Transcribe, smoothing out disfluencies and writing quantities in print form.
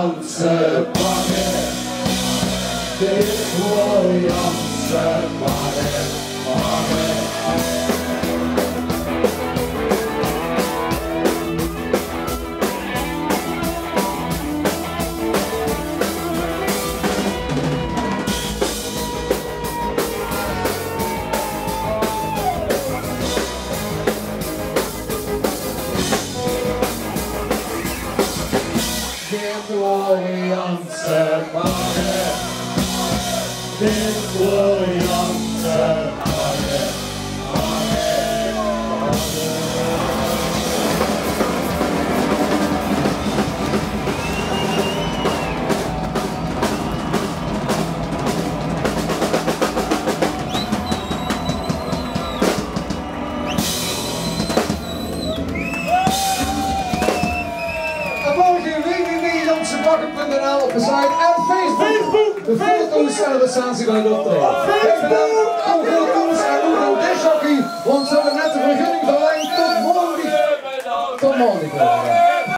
Williamse pakken. Dit Williamse pakken. Dit Williamse pakken. Dit Williamse pakken. www.jansenbakker.nl op de site en Facebook. De foto's zijn op de Sansi bij de optreden. Facebook, foto's en Ludo Dishockey, want ze hebben net de vergunning verlengd tot morgen. Tot morgen.